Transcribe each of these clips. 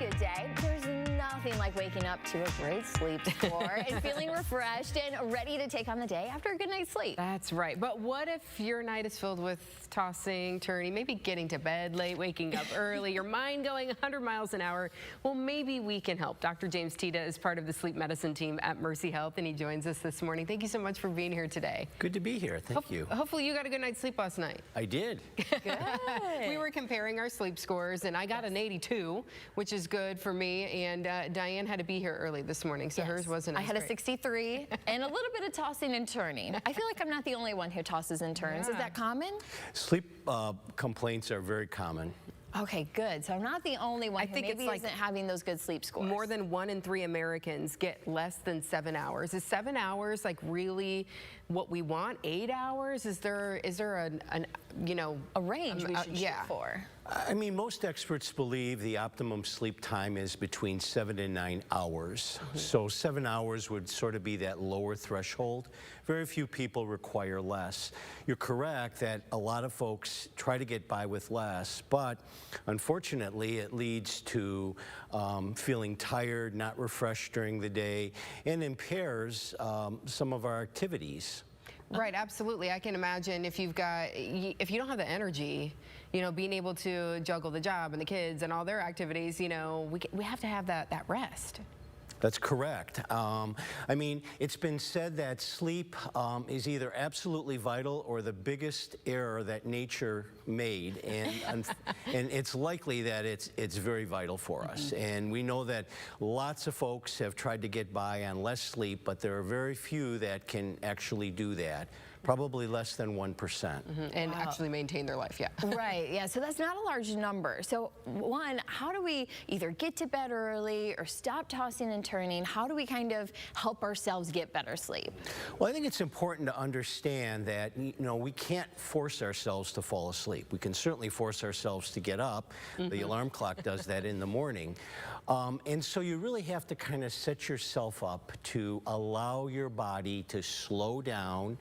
good day. There's nothing like waking up to a great sleep score and feeling refreshed and ready to take on the day after a good night's sleep. That's right. But what if your night is filled with tossing, turning, maybe getting to bed late, waking up early, your mind going 100 miles an hour? Well, maybe we can help. Dr. James Tita is part of the sleep medicine team at Mercy Health, and he joins us this morning. Thank you so much for being here today. Good to be here. Thank you. Hopefully you got a good night's sleep last night. I did. Good. We were comparing our sleep scores, and I got an 82, which is good for me, and Diane had to be here early this morning, so hers wasn't as I had great. a 63 and a little bit of tossing and turning. I feel like I'm not the only one who tosses and turns. Yeah. Is that common? Sleep complaints are very common. Okay, good. So I'm not the only one who maybe isn't having those good sleep scores. More than 1 in 3 Americans get less than 7 hours. Is 7 hours like really what we want? 8 hours? Is there a range we should shoot for? I mean, most experts believe the optimum sleep time is between 7 and 9 hours. So 7 hours would sort of be that lower threshold. Very few people require less. You're correct that a lot of folks try to get by with less, but unfortunately it leads to feeling tired, not refreshed during the day, and impairs some of our activities. Right, absolutely. I can imagine if you don't have the energy, being able to juggle the job and the kids and all their activities, we have to have that rest. That's correct. I mean, it's been said that sleep is either absolutely vital or the biggest error that nature made, and it's likely that it's very vital for us. And we know that lots of folks have tried to get by on less sleep, but there are very few that can actually do that. Probably less than 1%. And actually maintain their life, yeah. Right, yeah, so that's not a large number. So one, how do we either get to bed early or stop tossing and turning? How do we kind of help ourselves get better sleep? Well, I think it's important to understand that, we can't force ourselves to fall asleep. We can certainly force ourselves to get up. The alarm clock does that in the morning. And so you really have to kind of set yourself up to allow your body to slow down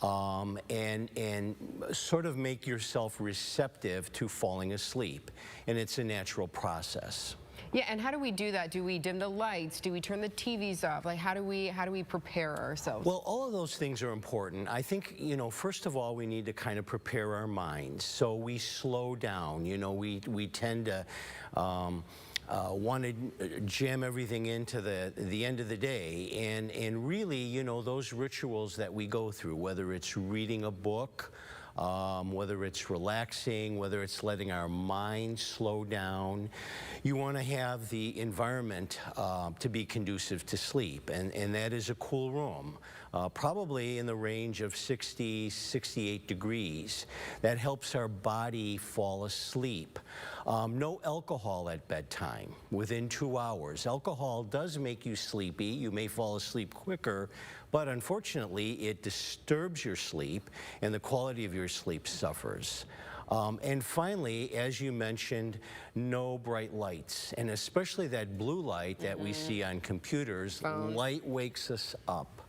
and sort of make yourself receptive to falling asleep. And it's a natural process. Yeah, and how do we do that? Do we dim the lights? Do we turn the TVs off? Like, how do we prepare ourselves? Well, all of those things are important. I think, first of all, we need to kind of prepare our minds. So we slow down. We tend to want to jam everything into the end of the day, and really, those rituals that we go through, whether it's reading a book, whether it's relaxing, whether it's letting our mind slow down, you want to have the environment to be conducive to sleep, and that is a cool room, probably in the range of 60, 68 degrees. That helps our body fall asleep. No alcohol at bedtime within 2 hours. Alcohol does make you sleepy. You may fall asleep quicker, but unfortunately it disturbs your sleep and the quality of your sleep suffers. And finally, as you mentioned, no bright lights, and especially that blue light that we see on computers. Light wakes us up.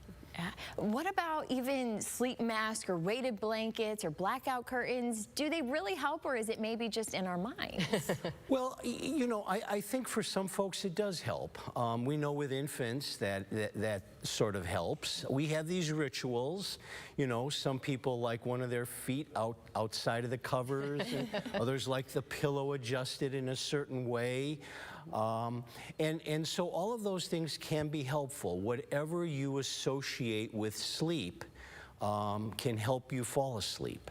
What about even sleep masks or weighted blankets or blackout curtains? Do they really help, or is it maybe just in our minds? Well, I think for some folks it does help. We know with infants that sort of helps. We have these rituals. Some people like one of their feet outside of the covers, and others like the pillow adjusted in a certain way. And so all of those things can be helpful. Whatever you associate with sleep can help you fall asleep.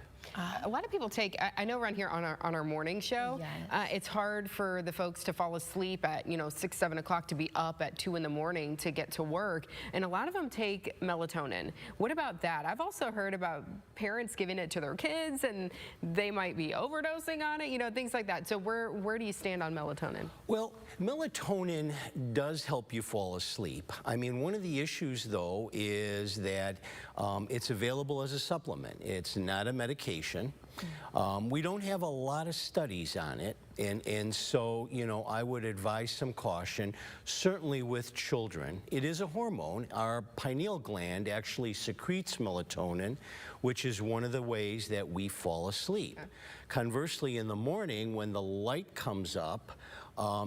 A lot of people I know around here on our morning show, it's hard for the folks to fall asleep at 6, 7 o'clock, to be up at 2 in the morning to get to work, and a lot of them take melatonin. What about that? I've also heard about parents giving it to their kids, and they might be overdosing on it, things like that. So where do you stand on melatonin? Well, melatonin does help you fall asleep. I mean, one of the issues though is that it's available as a supplement. It's not a medication. We don't have a lot of studies on it, and so, I would advise some caution, certainly with children. It is a hormone. Our pineal gland actually secretes melatonin, which is one of the ways that we fall asleep. Conversely, in the morning, when the light comes up,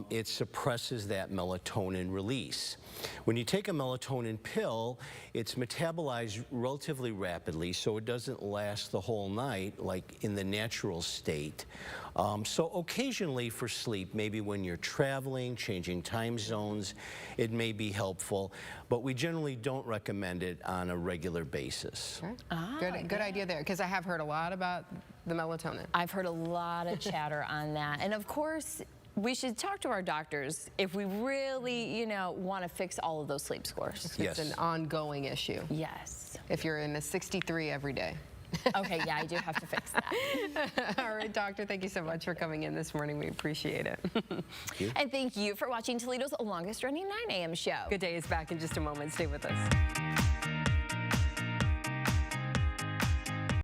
it suppresses that melatonin release. When you take a melatonin pill, it's metabolized relatively rapidly, so it doesn't last the whole night like in the natural state. So occasionally for sleep, maybe when you're traveling, changing time zones, it may be helpful, but we generally don't recommend it on a regular basis. Okay. Good idea there, because I have heard a lot about the melatonin. I've heard a lot of chatter on that. And of course, we should talk to our doctors if we really, want to fix all of those sleep scores. Yes. It's an ongoing issue. Yes. If you're in a 63 every day. Okay, yeah, I do have to fix that. All right, doctor, thank you so much for coming in this morning. We appreciate it. And thank you for watching Toledo's longest running 9 a.m. show. Good Day is back in just a moment. Stay with us.